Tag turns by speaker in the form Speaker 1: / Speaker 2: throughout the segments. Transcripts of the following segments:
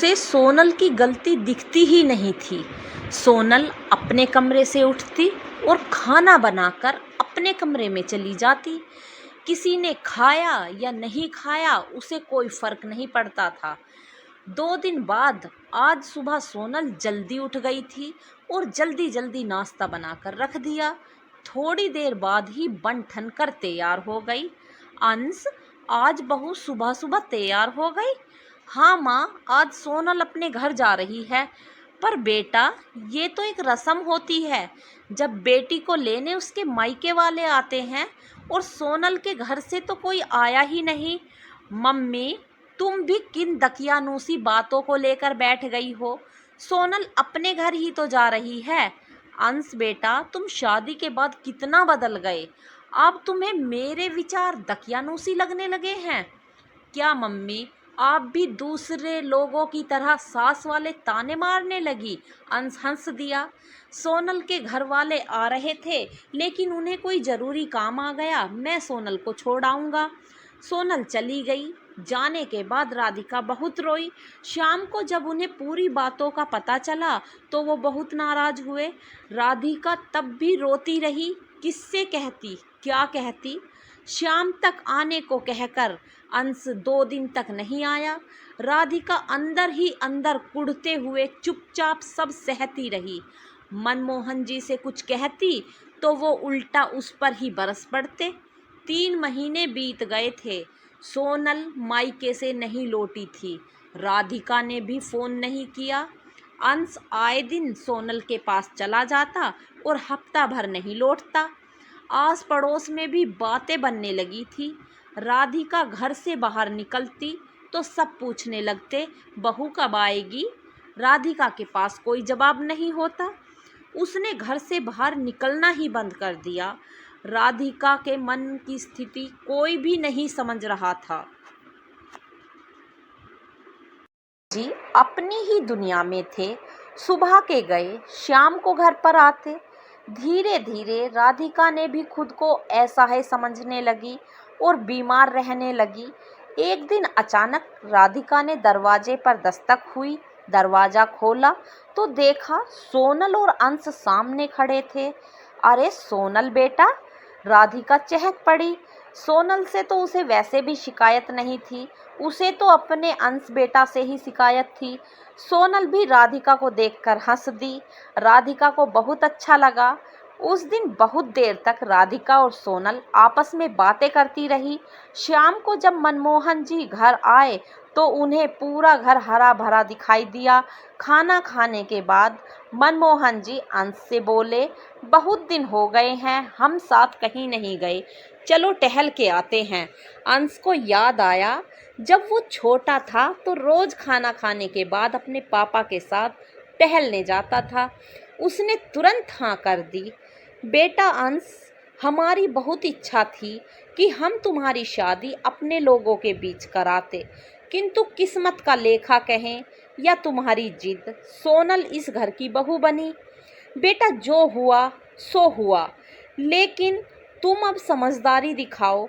Speaker 1: उसे सोनल की गलती दिखती ही नहीं थी। सोनल अपने कमरे से उठती और खाना बनाकर अपने कमरे में चली जाती। किसी ने खाया या नहीं खाया उसे कोई फर्क नहीं पड़ता था। 2 दिन बाद आज सुबह सोनल जल्दी उठ गई थी और जल्दी जल्दी नाश्ता बनाकर रख दिया। थोड़ी देर बाद ही बन ठन कर तैयार हो गई। अंश, आज बहू सुबह सुबह तैयार हो गई। हाँ माँ, आज सोनल अपने घर जा रही है। पर बेटा, ये तो एक रस्म होती है। जब बेटी को लेने उसके मायके वाले आते हैं और सोनल के घर से तो कोई आया ही नहीं। मम्मी, तुम भी किन दकियानूसी बातों को लेकर बैठ गई हो। सोनल अपने घर ही तो जा रही है। अंश बेटा, तुम शादी के बाद कितना बदल गए। अब तुम्हें मेरे विचार दकियानूसी लगने लगे हैं क्या मम्मी? आप भी दूसरे लोगों की तरह सास वाले ताने मारने लगी। अंश हंस दिया। सोनल के घर वाले आ रहे थे, लेकिन उन्हें कोई ज़रूरी काम आ गया। मैं सोनल को छोड़ आऊँगा। सोनल चली गई। जाने के बाद राधिका बहुत रोई। शाम को जब उन्हें पूरी बातों का पता चला तो वो बहुत नाराज़ हुए। राधिका तब भी रोती रही। किससे कहती, क्या कहती? शाम तक आने को कहकर अंश 2 दिन तक नहीं आया। राधिका अंदर ही अंदर कुढ़ते हुए चुपचाप सब सहती रही। मनमोहन जी से कुछ कहती तो वो उल्टा उस पर ही बरस पड़ते। 3 महीने बीत गए थे। सोनल मायके से नहीं लौटी थी। राधिका ने भी फ़ोन नहीं किया। अंश आए दिन सोनल के पास चला जाता और हफ्ता भर नहीं लौटता। आस पड़ोस में भी बातें बनने लगी थी। राधिका घर से बाहर निकलती तो सब पूछने लगते, बहू कब आएगी? राधिका के पास कोई जवाब नहीं होता। उसने घर से बाहर निकलना ही बंद कर दिया। राधिका के मन की स्थिति कोई भी नहीं समझ रहा था। जी अपनी ही दुनिया में थे। सुबह के गए, शाम को घर पर आते। धीरे धीरे राधिका ने भी खुद को असहाय समझने लगी और बीमार रहने लगी। एक दिन अचानक राधिका ने दरवाजे पर दस्तक हुई। दरवाज़ा खोला तो देखा सोनल और अंश सामने खड़े थे। अरे सोनल बेटा! राधिका चहक पड़ी। सोनल से तो उसे वैसे भी शिकायत नहीं थी, उसे तो अपने अंश बेटा से ही शिकायत थी। सोनल भी राधिका को देखकर हंस दी। राधिका को बहुत अच्छा लगा। उस दिन बहुत देर तक राधिका और सोनल आपस में बातें करती रही। शाम को जब मनमोहन जी घर आए तो उन्हें पूरा घर हरा भरा दिखाई दिया। खाना खाने के बाद मनमोहन जी अंश से बोले, बहुत दिन हो गए हैं, हम साथ कहीं नहीं गए, चलो टहल के आते हैं। अंश को याद आया, जब वो छोटा था तो रोज़ खाना खाने के बाद अपने पापा के साथ टहलने जाता था। उसने तुरंत हाँ कर दी। बेटा अंश, हमारी बहुत इच्छा थी कि हम तुम्हारी शादी अपने लोगों के बीच कराते, किंतु किस्मत का लेखा कहें या तुम्हारी जिद, सोनल इस घर की बहू बनी। बेटा जो हुआ सो हुआ, लेकिन तुम अब समझदारी दिखाओ।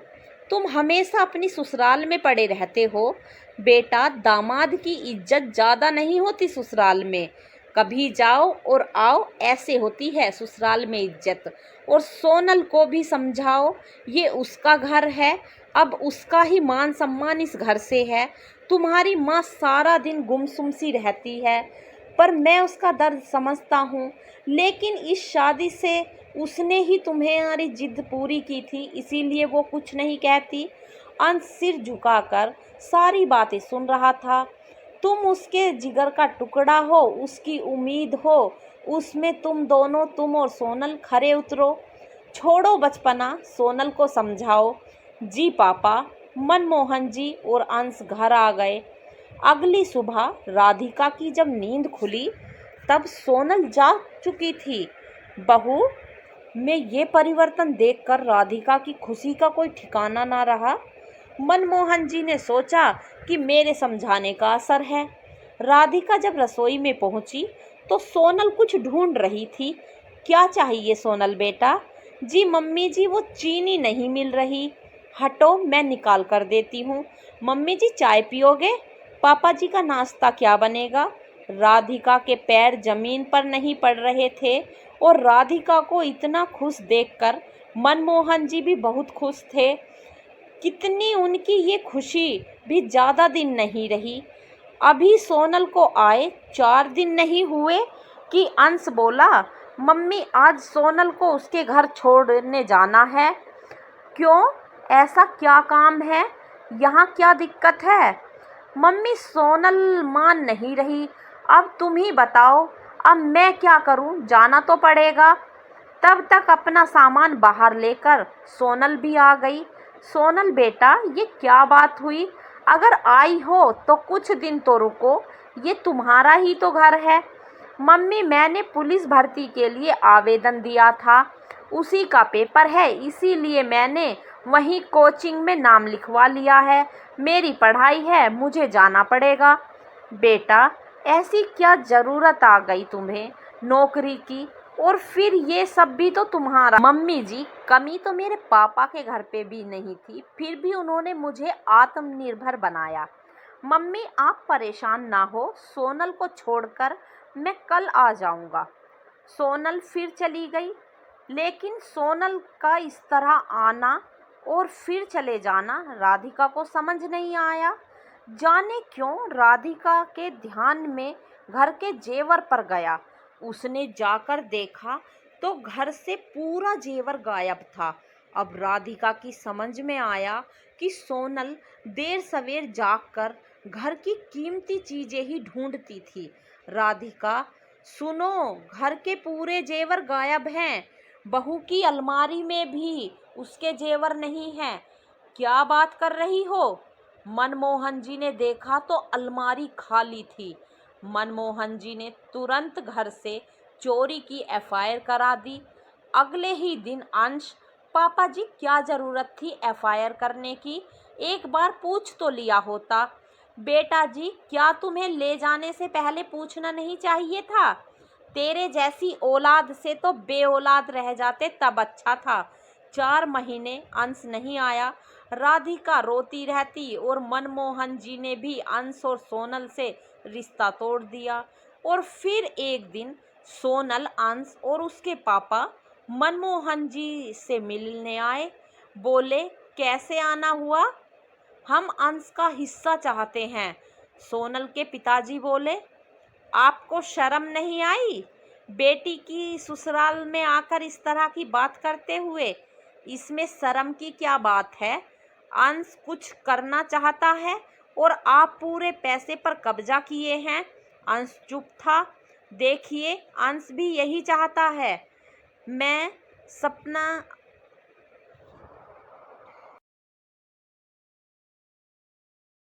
Speaker 1: तुम हमेशा अपनी ससुराल में पड़े रहते हो। बेटा, दामाद की इज्जत ज़्यादा नहीं होती ससुराल में, कभी जाओ और आओ ऐसे होती है ससुराल में इज्जत। और सोनल को भी समझाओ, ये उसका घर है, अब उसका ही मान सम्मान इस घर से है। तुम्हारी माँ सारा दिन गुमसुम सी रहती है, पर मैं उसका दर्द समझता हूँ। लेकिन इस शादी से उसने ही तुम्हारी जिद पूरी की थी, इसीलिए वो कुछ नहीं कहती। अंश सिर झुकाकर सारी बातें सुन रहा था। तुम उसके जिगर का टुकड़ा हो, उसकी उम्मीद हो, उसमें तुम दोनों, तुम और सोनल खरे उतरो। छोड़ो बचपना, सोनल को समझाओ। जी पापा। मनमोहन जी और अंश घर आ गए। अगली सुबह राधिका की जब नींद खुली तब सोनल जाग चुकी थी। बहू, में ये परिवर्तन देखकर राधिका की खुशी का कोई ठिकाना ना रहा। मनमोहन जी ने सोचा कि मेरे समझाने का असर है। राधिका जब रसोई में पहुंची तो सोनल कुछ ढूंढ रही थी। क्या चाहिए सोनल बेटा? जी मम्मी जी, वो चीनी नहीं मिल रही। हटो, मैं निकाल कर देती हूँ। मम्मी जी चाय पियोगे? पापा जी का नाश्ता क्या बनेगा? राधिका के पैर जमीन पर नहीं पड़ रहे थे और राधिका को इतना खुश देखकर मनमोहन जी भी बहुत खुश थे। कितनी उनकी ये खुशी भी ज़्यादा दिन नहीं रही। अभी सोनल को आए 4 दिन नहीं हुए कि अंश बोला, मम्मी आज सोनल को उसके घर छोड़ने जाना है। क्यों? ऐसा क्या काम है? यहाँ क्या दिक्कत है? मम्मी सोनल मान नहीं रही। अब तुम ही बताओ, अब मैं क्या करूँ? जाना तो पड़ेगा। तब तक अपना सामान बाहर लेकर सोनल भी आ गई। सोनल बेटा, ये क्या बात हुई? अगर आई हो तो कुछ दिन तो रुको, ये तुम्हारा ही तो घर है। मम्मी मैंने पुलिस भर्ती के लिए आवेदन दिया था, उसी का पेपर है, इसीलिए मैंने वहीं कोचिंग में नाम लिखवा लिया है। मेरी पढ़ाई है, मुझे जाना पड़ेगा। बेटा ऐसी क्या ज़रूरत आ गई तुम्हें नौकरी की? और फिर ये सब भी तो तुम्हारा। मम्मी जी, कमी तो मेरे पापा के घर पे भी नहीं थी, फिर भी उन्होंने मुझे आत्मनिर्भर बनाया। मम्मी आप परेशान ना हो, सोनल को छोड़कर मैं कल आ जाऊंगा। सोनल फिर चली गई, लेकिन सोनल का इस तरह आना और फिर चले जाना राधिका को समझ नहीं आया। जाने क्यों राधिका के ध्यान में घर के जेवर पर गया। उसने जाकर देखा तो घर से पूरा जेवर गायब था। अब राधिका की समझ में आया कि सोनल देर सवेर जागकर घर की कीमती चीजें ही ढूंढती थी। राधिका सुनो, घर के पूरे जेवर गायब हैं, बहू की अलमारी में भी उसके जेवर नहीं हैं। क्या बात कर रही हो? मनमोहन जी ने देखा तो अलमारी खाली थी। मनमोहन जी ने तुरंत घर से चोरी की एफआईआर करा दी। अगले ही दिन अंश, पापा जी क्या ज़रूरत थी एफआईआर करने की? एक बार पूछ तो लिया होता। बेटा जी, क्या तुम्हें ले जाने से पहले पूछना नहीं चाहिए था? तेरे जैसी औलाद से तो बे औलाद रह जाते तब अच्छा था। 4 महीने अंश नहीं आया, राधिका रोती रहती और मनमोहन जी ने भी अंश और सोनल से रिश्ता तोड़ दिया। और फिर एक दिन सोनल, अंश और उसके पापा मनमोहन जी से मिलने आए। बोले, कैसे आना हुआ? हम अंश का हिस्सा चाहते हैं। सोनल के पिताजी बोले, आपको शर्म नहीं आई बेटी की ससुराल में आकर इस तरह की बात करते हुए? इसमें शर्म की क्या बात है? अंश कुछ करना चाहता है और आप पूरे पैसे पर कब्जा किए हैं। अंश चुप था। देखिए, अंश भी यही चाहता है। मैं सपना